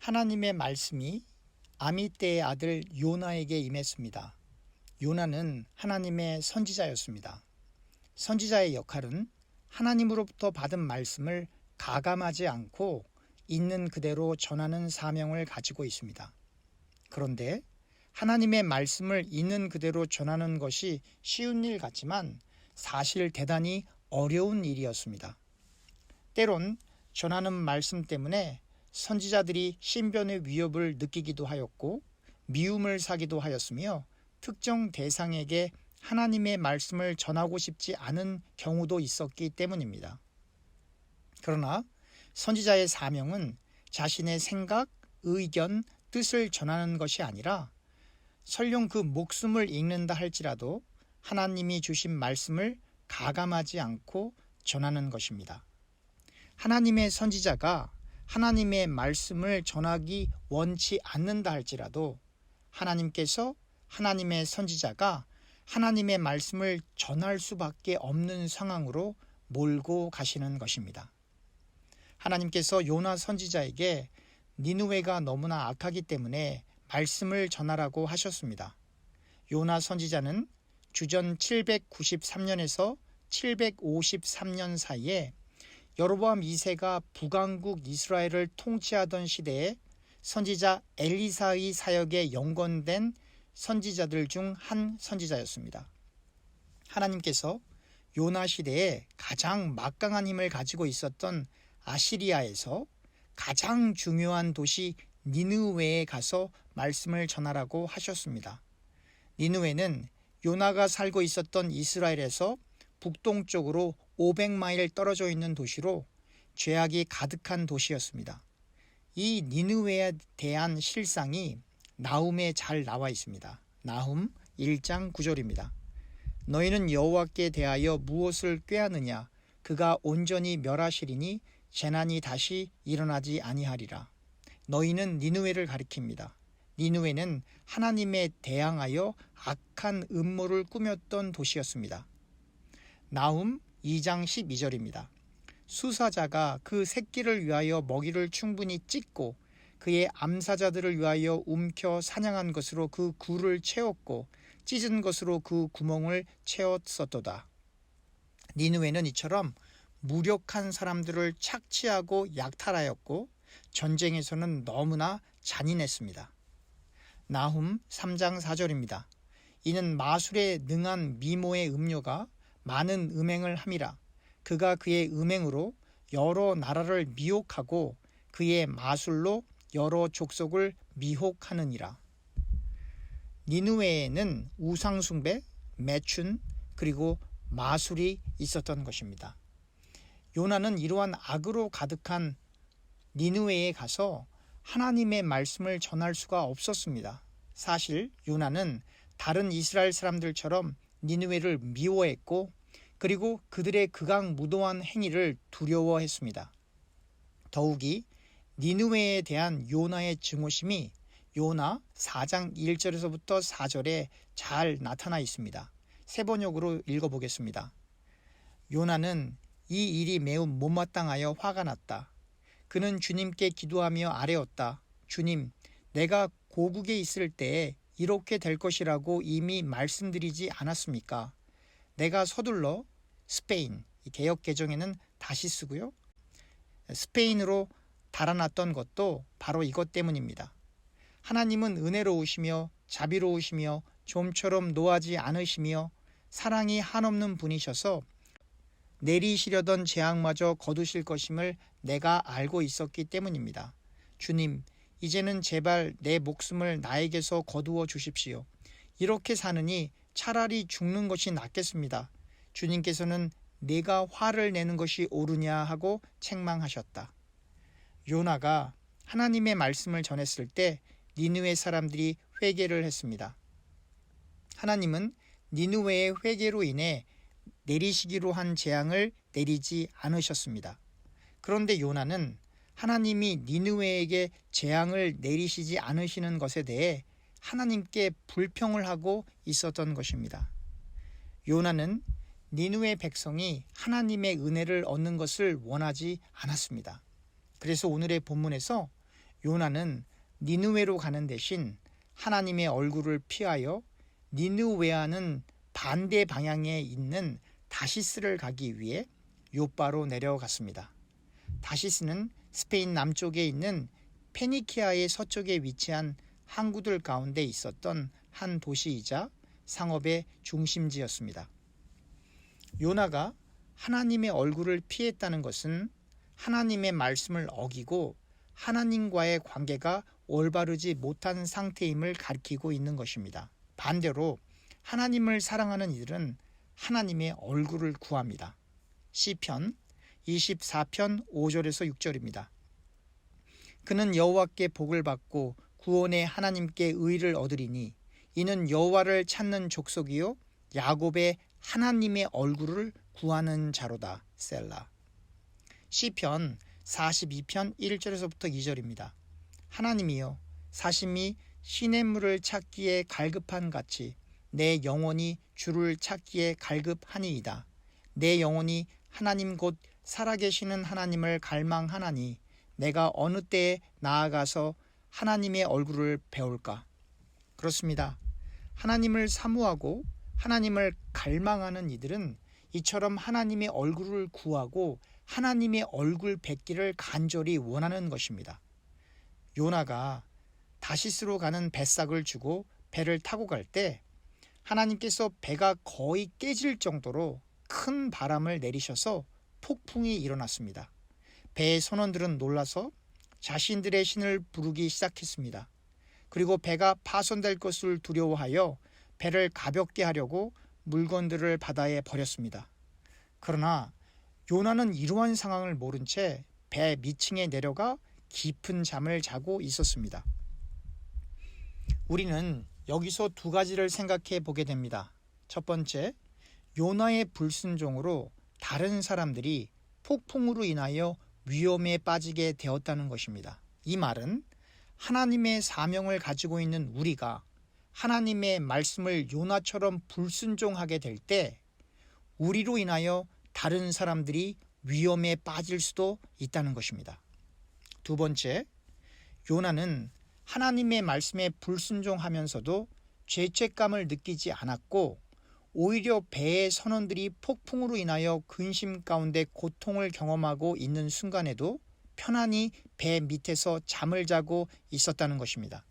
하나님의 말씀이 아미떼의 아들 요나에게 임했습니다. 요나는 하나님의 선지자였습니다. 선지자의 역할은 하나님으로부터 받은 말씀을 가감하지 않고 있는 그대로 전하는 사명을 가지고 있습니다. 그런데 하나님의 말씀을 있는 그대로 전하는 것이 쉬운 일 같지만 사실 대단히 어려운 일이었습니다. 때론 전하는 말씀 때문에 선지자들이 신변의 위협을 느끼기도 하였고 미움을 사기도 하였으며 특정 대상에게 하나님의 말씀을 전하고 싶지 않은 경우도 있었기 때문입니다. 그러나 선지자의 사명은 자신의 생각, 의견, 뜻을 전하는 것이 아니라 설령 그 목숨을 잃는다 할지라도 하나님이 주신 말씀을 가감하지 않고 전하는 것입니다. 하나님의 선지자가 하나님의 말씀을 전하기 원치 않는다 할지라도 하나님께서 하나님의 선지자가 하나님의 말씀을 전할 수밖에 없는 상황으로 몰고 가시는 것입니다. 하나님께서 요나 선지자에게 니느웨가 너무나 악하기 때문에 말씀을 전하라고 하셨습니다. 요나 선지자는 주전 793년에서 753년 사이에 여로보암 2세가 북왕국 이스라엘을 통치하던 시대에 선지자 엘리사의 사역에 연관된 선지자들 중 한 선지자였습니다. 하나님께서 요나 시대에 가장 막강한 힘을 가지고 있었던 아시리아에서 가장 중요한 도시 니느웨에 가서 말씀을 전하라고 하셨습니다. 니느웨는 요나가 살고 있었던 이스라엘에서 북동쪽으로 500마일 떨어져 있는 도시로 죄악이 가득한 도시였습니다. 이 니느웨에 대한 실상이 나훔에 잘 나와 있습니다. 나훔 1장 9절입니다. 너희는 여호와께 대하여 무엇을 꾀하느냐? 그가 온전히 멸하시리니 재난이 다시 일어나지 아니하리라. 너희는 니느웨를 가리킵니다. 니느웨는 하나님에 대항하여 악한 음모를 꾸몄던 도시였습니다. 나훔 2장 12절입니다. 수사자가 그 새끼를 위하여 먹이를 충분히 찢고 그의 암사자들을 위하여 움켜 사냥한 것으로 그 굴을 채웠고 찢은 것으로 그 구멍을 채웠었도다. 니느웨는 이처럼 무력한 사람들을 착취하고 약탈하였고 전쟁에서는 너무나 잔인했습니다. 나훔 3장 4절입니다. 이는 마술에 능한 미모의 음료가 많은 음행을 함이라. 그가 그의 음행으로 여러 나라를 미혹하고 그의 마술로 여러 족속을 미혹하느니라. 니느웨에는 우상숭배, 매춘, 그리고 마술이 있었던 것입니다. 요나는 이러한 악으로 가득한 니느웨에 가서 하나님의 말씀을 전할 수가 없었습니다. 사실 요나는 다른 이스라엘 사람들처럼 니느웨를 미워했고 그리고 그들의 극악무도한 행위를 두려워했습니다. 더욱이 니느웨에 대한 요나의 증오심이 요나 4장 1절에서부터 4절에 잘 나타나 있습니다. 세 번역으로 읽어보겠습니다. 요나는 이 일이 매우 못마땅하여 화가 났다. 그는 주님께 기도하며 아뢰었다. 주님, 내가 고국에 있을 때에 이렇게 될 것이라고 이미 말씀드리지 않았습니까? 내가 서둘러 스페인, 개역 개정에는 다시 쓰고요. 스페인으로 달아났던 것도 바로 이것 때문입니다. 하나님은 은혜로우시며 자비로우시며 좀처럼 노하지 않으시며 사랑이 한없는 분이셔서 내리시려던 재앙마저 거두실 것임을 내가 알고 있었기 때문입니다. 주님, 이제는 제발 내 목숨을 나에게서 거두어 주십시오. 이렇게 사느니 차라리 죽는 것이 낫겠습니다. 주님께서는 내가 화를 내는 것이 옳으냐 하고 책망하셨다. 요나가 하나님의 말씀을 전했을 때 니느웨 사람들이 회개를 했습니다. 하나님은 니느웨의 회개로 인해 내리시기로 한 재앙을 내리지 않으셨습니다. 그런데 요나는 하나님이 니느웨에게 재앙을 내리시지 않으시는 것에 대해 하나님께 불평을 하고 있었던 것입니다. 요나는 니느웨 백성이 하나님의 은혜를 얻는 것을 원하지 않았습니다. 그래서 오늘의 본문에서 요나는 니느웨로 가는 대신 하나님의 얼굴을 피하여 니느웨와는 반대 방향에 있는 다시스를 가기 위해 요바로 내려갔습니다. 다시스는 스페인 남쪽에 있는 페니키아의 서쪽에 위치한 항구들 가운데 있었던 한 도시이자 상업의 중심지였습니다. 요나가 하나님의 얼굴을 피했다는 것은 하나님의 말씀을 어기고 하나님과의 관계가 올바르지 못한 상태임을 가리키고 있는 것입니다. 반대로 하나님을 사랑하는 이들은 하나님의 얼굴을 구합니다. 시편 24편 5절에서 6절입니다. 그는 여호와께 복을 받고 구원의 하나님께 의를 얻으리니 이는 여호와를 찾는 족속이요 야곱의 하나님의 얼굴을 구하는 자로다. 셀라. 시편 42편 1절에서부터 2절입니다. 하나님이여 사심이 시냇물을 찾기에 갈급한 같이 내 영혼이 주를 찾기에 갈급하니이다. 내 영혼이 하나님 곧 살아계시는 하나님을 갈망하나니 내가 어느 때에 나아가서 하나님의 얼굴을 배울까? 그렇습니다. 하나님을 사모하고 하나님을 갈망하는 이들은 이처럼 하나님의 얼굴을 구하고 하나님의 얼굴 뵙기를 간절히 원하는 것입니다. 요나가 다시스로 가는 뱃삭을 주고 배를 타고 갈 때 하나님께서 배가 거의 깨질 정도로 큰 바람을 내리셔서 폭풍이 일어났습니다. 배의 선원들은 놀라서 자신들의 신을 부르기 시작했습니다. 그리고 배가 파손될 것을 두려워하여 배를 가볍게 하려고 물건들을 바다에 버렸습니다. 그러나 요나는 이러한 상황을 모른 채 배 밑층에 내려가 깊은 잠을 자고 있었습니다. 우리는 여기서 두 가지를 생각해 보게 됩니다. 첫 번째, 요나의 불순종으로 다른 사람들이 폭풍으로 인하여 위험에 빠지게 되었다는 것입니다. 이 말은 하나님의 사명을 가지고 있는 우리가 하나님의 말씀을 요나처럼 불순종하게 될 때 우리로 인하여 다른 사람들이 위험에 빠질 수도 있다는 것입니다. 두 번째, 요나는 하나님의 말씀에 불순종하면서도 죄책감을 느끼지 않았고 오히려 배의 선원들이 폭풍으로 인하여 근심 가운데 고통을 경험하고 있는 순간에도 편안히 배 밑에서 잠을 자고 있었다는 것입니다.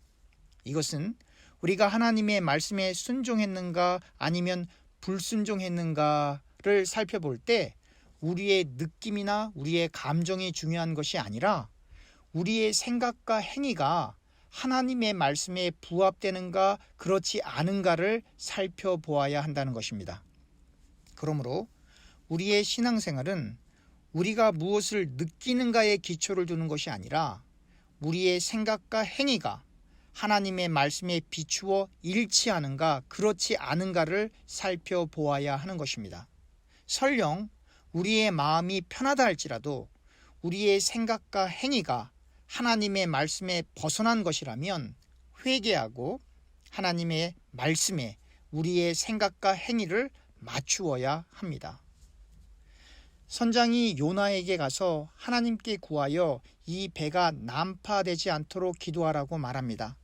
이것은 우리가 하나님의 말씀에 순종했는가 아니면 불순종했는가를 살펴볼 때 우리의 느낌이나 우리의 감정이 중요한 것이 아니라 우리의 생각과 행위가 하나님의 말씀에 부합되는가 그렇지 않은가를 살펴보아야 한다는 것입니다. 그러므로 우리의 신앙생활은 우리가 무엇을 느끼는가에 기초를 두는 것이 아니라 우리의 생각과 행위가 하나님의 말씀에 비추어 일치하는가 그렇지 않은가를 살펴보아야 하는 것입니다. 설령 우리의 마음이 편하다 할지라도 우리의 생각과 행위가 하나님의 말씀에 벗어난 것이라면 회개하고 하나님의 말씀에 우리의 생각과 행위를 맞추어야 합니다. 선장이 요나에게 가서 하나님께 구하여 이 배가 난파되지 않도록 기도하라고 말합니다.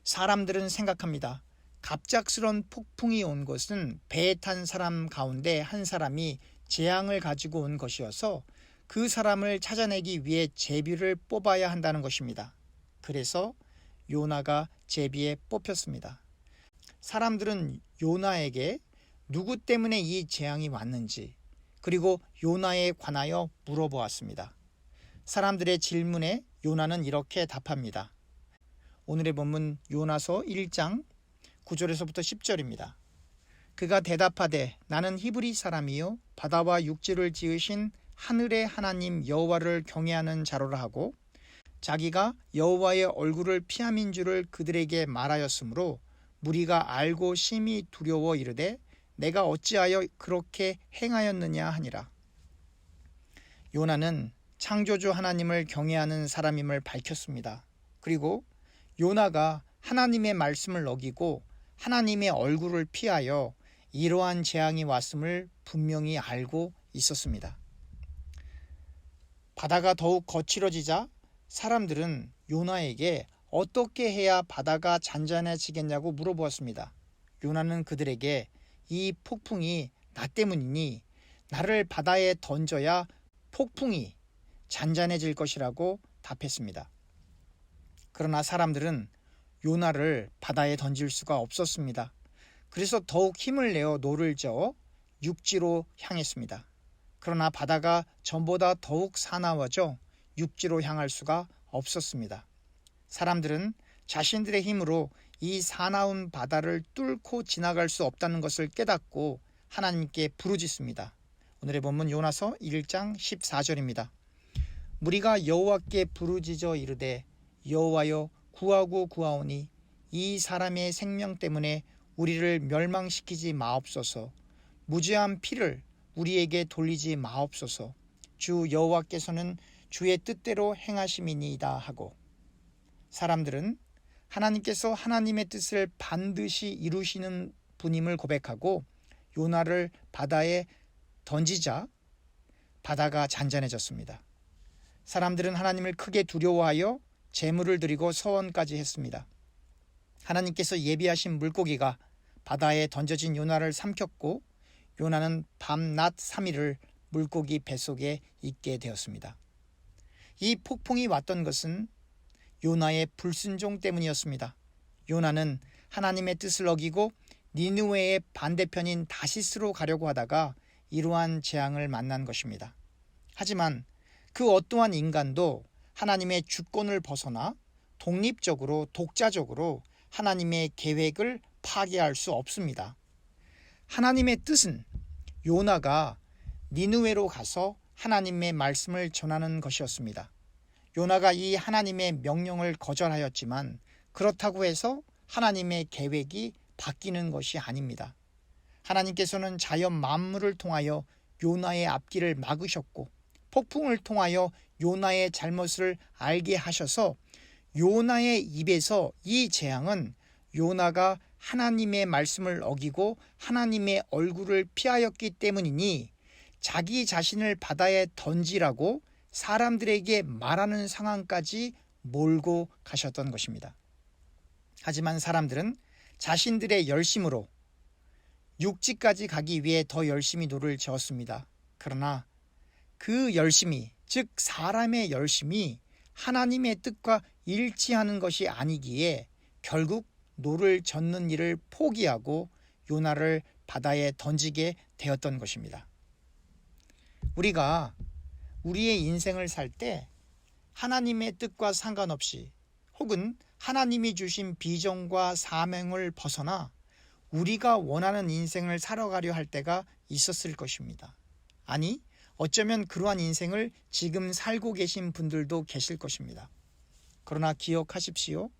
사람들은 생각합니다. 갑작스런 폭풍이 온 것은 배에 탄 사람 가운데 한 사람이 재앙을 가지고 온 것이어서 그 사람을 찾아내기 위해 제비를 뽑아야 한다는 것입니다. 그래서 요나가 제비에 뽑혔습니다. 사람들은 요나에게 누구 때문에 이 재앙이 왔는지 그리고 요나에 관하여 물어보았습니다. 사람들의 질문에 요나는 이렇게 답합니다. 오늘의 본문 요나서 1장 9절에서부터 10절입니다. 그가 대답하되 나는 히브리 사람이요 바다와 육지를 지으신 하늘의 하나님 여호와를 경외하는 자로라 하고 자기가 여호와의 얼굴을 피함인 줄을 그들에게 말하였으므로 무리가 알고 심히 두려워 이르되 내가 어찌하여 그렇게 행하였느냐 하니라. 요나는 창조주 하나님을 경외하는 사람임을 밝혔습니다. 그리고 요나가 하나님의 말씀을 어기고 하나님의 얼굴을 피하여 이러한 재앙이 왔음을 분명히 알고 있었습니다. 바다가 더욱 거칠어지자 사람들은 요나에게 어떻게 해야 바다가 잔잔해지겠냐고 물어보았습니다. 요나는 그들에게 이 폭풍이 나 때문이니 나를 바다에 던져야 폭풍이 잔잔해질 것이라고 답했습니다. 그러나 사람들은 요나를 바다에 던질 수가 없었습니다. 그래서 더욱 힘을 내어 노를 저어 육지로 향했습니다. 그러나 바다가 전보다 더욱 사나워져 육지로 향할 수가 없었습니다. 사람들은 자신들의 힘으로 이 사나운 바다를 뚫고 지나갈 수 없다는 것을 깨닫고 하나님께 부르짖습니다. 오늘의 본문 요나서 1장 14절입니다. 무리가 여호와께 부르짖어 이르되 여호와여 구하고 구하오니 이 사람의 생명 때문에 우리를 멸망시키지 마옵소서. 무죄한 피를 우리에게 돌리지 마옵소서. 주 여호와께서는 주의 뜻대로 행하심이니이다 하고, 사람들은 하나님께서 하나님의 뜻을 반드시 이루시는 분임을 고백하고 요나를 바다에 던지자 바다가 잔잔해졌습니다. 사람들은 하나님을 크게 두려워하여 제물을 드리고 서원까지 했습니다. 하나님께서 예비하신 물고기가 바다에 던져진 요나를 삼켰고 요나는 밤낮 3일을 물고기 뱃속에 있게 되었습니다. 이 폭풍이 왔던 것은 요나의 불순종 때문이었습니다. 요나는 하나님의 뜻을 어기고 니느웨의 반대편인 다시스로 가려고 하다가 이러한 재앙을 만난 것입니다. 하지만 그 어떠한 인간도 하나님의 주권을 벗어나 독립적으로 독자적으로 하나님의 계획을 파괴할 수 없습니다. 하나님의 뜻은 요나가 니느웨로 가서 하나님의 말씀을 전하는 것이었습니다. 요나가 이 하나님의 명령을 거절하였지만 그렇다고 해서 하나님의 계획이 바뀌는 것이 아닙니다. 하나님께서는 자연 만물을 통하여 요나의 앞길을 막으셨고 폭풍을 통하여 요나의 잘못을 알게 하셔서 요나의 입에서 이 재앙은 요나가 하나님의 말씀을 어기고 하나님의 얼굴을 피하였기 때문이니 자기 자신을 바다에 던지라고 사람들에게 말하는 상황까지 몰고 가셨던 것입니다. 하지만 사람들은 자신들의 열심으로 육지까지 가기 위해 더 열심히 노를 저었습니다. 그러나 그 열심이, 즉 사람의 열심이 하나님의 뜻과 일치하는 것이 아니기에 결국 노를 젓는 일을 포기하고 요나를 바다에 던지게 되었던 것입니다. 우리가 우리의 인생을 살 때 하나님의 뜻과 상관없이 혹은 하나님이 주신 비전과 사명을 벗어나 우리가 원하는 인생을 살아가려 할 때가 있었을 것입니다. 아니, 어쩌면 그러한 인생을 지금 살고 계신 분들도 계실 것입니다. 그러나 기억하십시오.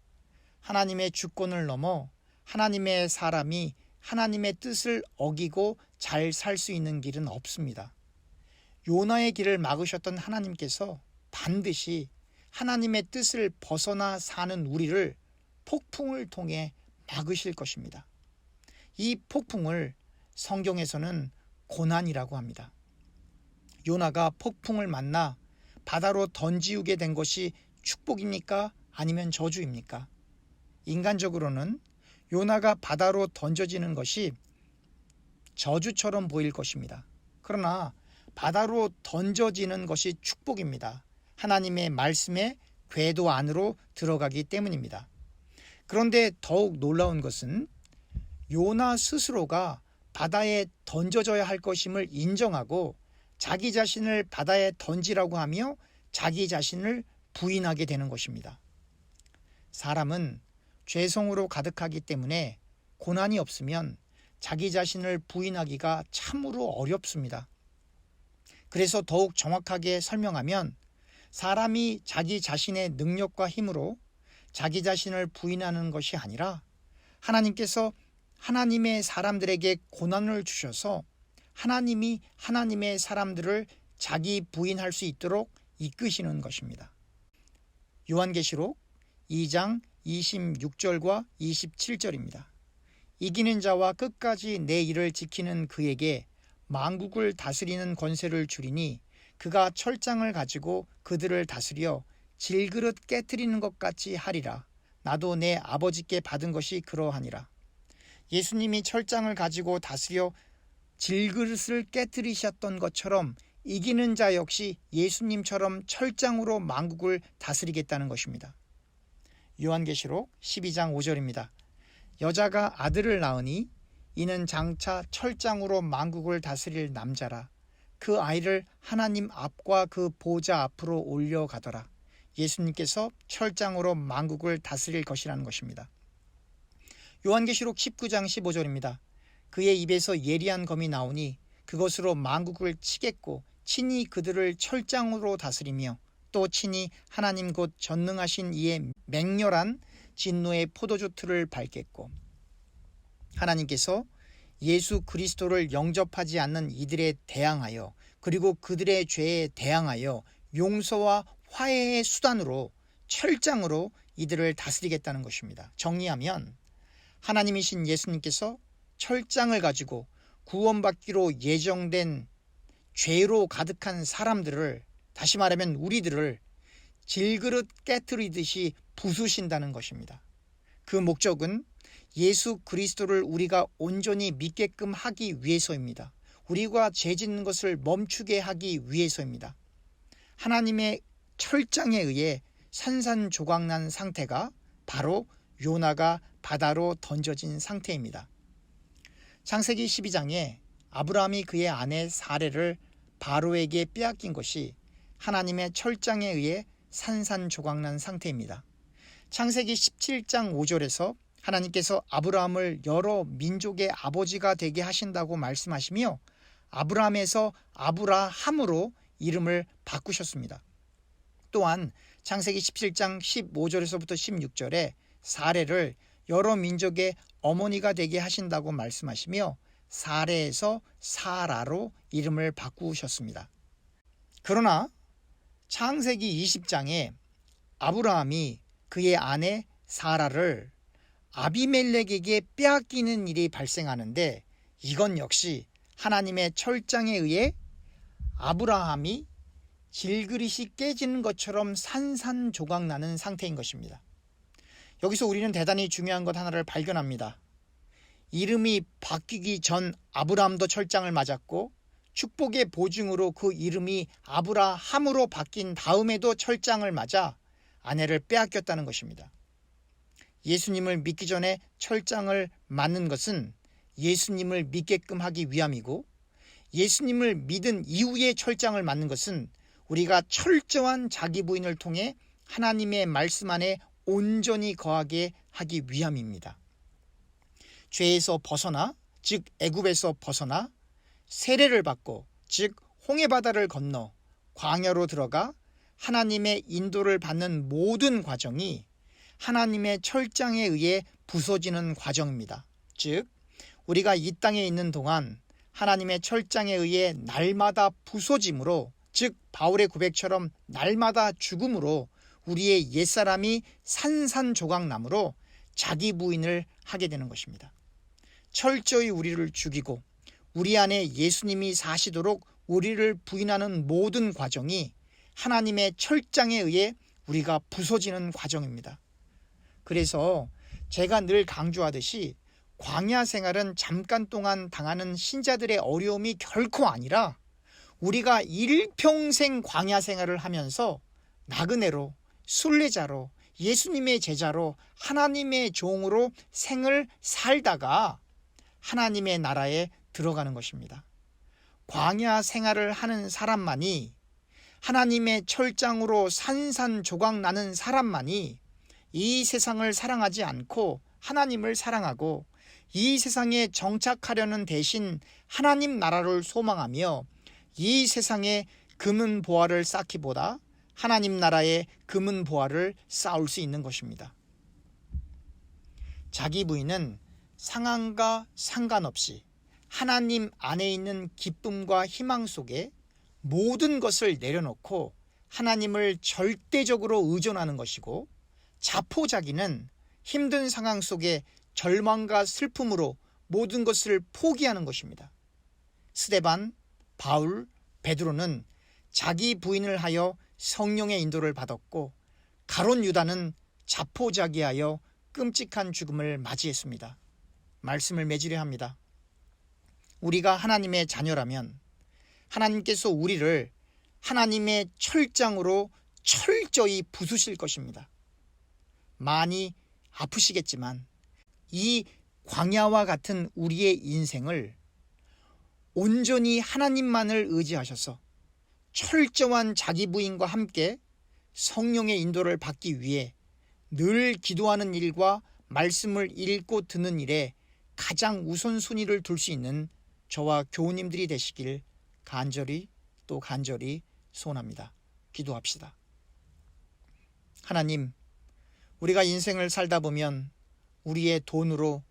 하나님의 주권을 넘어 하나님의 사람이 하나님의 뜻을 어기고 잘 살 수 있는 길은 없습니다. 요나의 길을 막으셨던 하나님께서 반드시 하나님의 뜻을 벗어나 사는 우리를 폭풍을 통해 막으실 것입니다. 이 폭풍을 성경에서는 고난이라고 합니다. 요나가 폭풍을 만나 바다로 던지우게 된 것이 축복입니까? 아니면 저주입니까? 인간적으로는 요나가 바다로 던져지는 것이 저주처럼 보일 것입니다. 그러나 바다로 던져지는 것이 축복입니다. 하나님의 말씀의 궤도 안으로 들어가기 때문입니다. 그런데 더욱 놀라운 것은 요나 스스로가 바다에 던져져야 할 것임을 인정하고 자기 자신을 바다에 던지라고 하며 자기 자신을 부인하게 되는 것입니다. 사람은 죄성으로 가득하기 때문에 고난이 없으면 자기 자신을 부인하기가 참으로 어렵습니다. 그래서 더욱 정확하게 설명하면 사람이 자기 자신의 능력과 힘으로 자기 자신을 부인하는 것이 아니라 하나님께서 하나님의 사람들에게 고난을 주셔서 하나님이 하나님의 사람들을 자기 부인할 수 있도록 이끄시는 것입니다. 요한계시록 2장 26절과 27절입니다. 이기는 자와 끝까지 내 일을 지키는 그에게 만국을 다스리는 권세를 주리니 그가 철장을 가지고 그들을 다스려 질그릇 깨트리는 것 같이 하리라. 나도 내 아버지께 받은 것이 그러하니라. 예수님이 철장을 가지고 다스려 질그릇을 깨트리셨던 것처럼 이기는 자 역시 예수님처럼 철장으로 만국을 다스리겠다는 것입니다. 요한계시록 12장 5절입니다. 여자가 아들을 낳으니 이는 장차 철장으로 만국을 다스릴 남자라. 그 아이를 하나님 앞과 그 보좌 앞으로 올려가더라. 예수님께서 철장으로 만국을 다스릴 것이라는 것입니다. 요한계시록 19장 15절입니다. 그의 입에서 예리한 검이 나오니 그것으로 만국을 치겠고 친히 그들을 철장으로 다스리며 또 친히 하나님 곧 전능하신 이의 맹렬한 진노의 포도주 틀을 밟겠고, 하나님께서 예수 그리스도를 영접하지 않는 이들에 대항하여 그리고 그들의 죄에 대항하여 용서와 화해의 수단으로 철장으로 이들을 다스리겠다는 것입니다. 정리하면 하나님이신 예수님께서 철장을 가지고 구원받기로 예정된 죄로 가득한 사람들을, 다시 말하면 우리들을 질그릇 깨트리듯이 부수신다는 것입니다. 그 목적은 예수 그리스도를 우리가 온전히 믿게끔 하기 위해서입니다. 우리가 죄짓는 것을 멈추게 하기 위해서입니다. 하나님의 철장에 의해 산산조각난 상태가 바로 요나가 바다로 던져진 상태입니다. 창세기 12장에 아브라함이 그의 아내 사레를 바로에게 빼앗긴 것이 하나님의 철장에 의해 산산조각난 상태입니다. 창세기 17장 5절에서 하나님께서 아브라함을 여러 민족의 아버지가 되게 하신다고 말씀하시며 아브라함에서 아브라함으로 이름을 바꾸셨습니다. 또한 창세기 17장 15절에서부터 16절에 사레를 여러 민족의 어머니가 되게 하신다고 말씀하시며 사레에서 사라로 이름을 바꾸셨습니다. 그러나 창세기 20장에 아브라함이 그의 아내 사라를 아비멜렉에게 빼앗기는 일이 발생하는데, 이건 역시 하나님의 철장에 의해 아브라함이 질그릇이 깨지는 것처럼 산산조각나는 상태인 것입니다. 여기서 우리는 대단히 중요한 것 하나를 발견합니다. 이름이 바뀌기 전 아브라함도 철장을 맞았고 축복의 보증으로 그 이름이 아브라함으로 바뀐 다음에도 철장을 맞아 아내를 빼앗겼다는 것입니다. 예수님을 믿기 전에 철장을 맞는 것은 예수님을 믿게끔 하기 위함이고, 예수님을 믿은 이후에 철장을 맞는 것은 우리가 철저한 자기 부인을 통해 하나님의 말씀 안에 온전히 거하게 하기 위함입니다. 죄에서 벗어나, 즉 애굽에서 벗어나 세례를 받고, 즉 홍해바다를 건너 광야로 들어가 하나님의 인도를 받는 모든 과정이 하나님의 철장에 의해 부서지는 과정입니다. 즉 우리가 이 땅에 있는 동안 하나님의 철장에 의해 날마다 부서짐으로, 즉 바울의 고백처럼 날마다 죽음으로 우리의 옛사람이 산산조각남으로 자기 부인을 하게 되는 것입니다. 철저히 우리를 죽이고 우리 안에 예수님이 사시도록 우리를 부인하는 모든 과정이 하나님의 철장에 의해 우리가 부서지는 과정입니다. 그래서 제가 늘 강조하듯이 광야 생활은 잠깐 동안 당하는 신자들의 어려움이 결코 아니라 우리가 일평생 광야 생활을 하면서 나그네로, 순례자로, 예수님의 제자로, 하나님의 종으로 생을 살다가 하나님의 나라에 들어가는 것입니다. 광야 생활을 하는 사람만이, 하나님의 철장으로 산산조각 나는 사람만이 이 세상을 사랑하지 않고 하나님을 사랑하고 이 세상에 정착하려는 대신 하나님 나라를 소망하며 이 세상에 금은 보화를 쌓기보다 하나님 나라의 금은 보화를 쌓을 수 있는 것입니다. 자기 부인은 상황과 상관없이 하나님 안에 있는 기쁨과 희망 속에 모든 것을 내려놓고 하나님을 절대적으로 의존하는 것이고, 자포자기는 힘든 상황 속에 절망과 슬픔으로 모든 것을 포기하는 것입니다. 스데반, 바울, 베드로는 자기 부인을 하여 성령의 인도를 받았고 가룟 유다는 자포자기하여 끔찍한 죽음을 맞이했습니다. 말씀을 맺으려 합니다. 우리가 하나님의 자녀라면 하나님께서 우리를 하나님의 철장으로 철저히 부수실 것입니다. 많이 아프시겠지만 이 광야와 같은 우리의 인생을 온전히 하나님만을 의지하셔서 철저한 자기 부인과 함께 성령의 인도를 받기 위해 늘 기도하는 일과 말씀을 읽고 듣는 일에 가장 우선순위를 둘 수 있는 저와 교우님들이 되시길 간절히 소원합니다. 기도합시다. 하나님, 우리가 인생을 살다 보면 우리의 돈으로,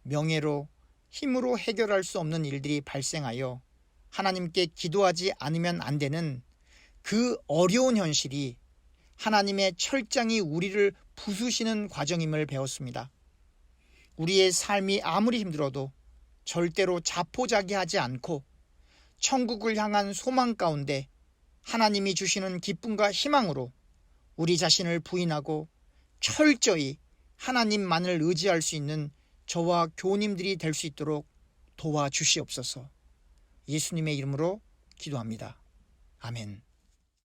명예로, 힘으로 해결할 수 없는 일들이 발생하여 하나님께 기도하지 않으면 안 되는 그 어려운 현실이 하나님의 철장이 우리를 부수시는 과정임을 배웠습니다. 우리의 삶이 아무리 힘들어도 절대로 자포자기하지 않고 천국을 향한 소망 가운데 하나님이 주시는 기쁨과 희망으로 우리 자신을 부인하고 철저히 하나님만을 의지할 수 있는 저와 교우님들이 될 수 있도록 도와주시옵소서. 예수님의 이름으로 기도합니다. 아멘.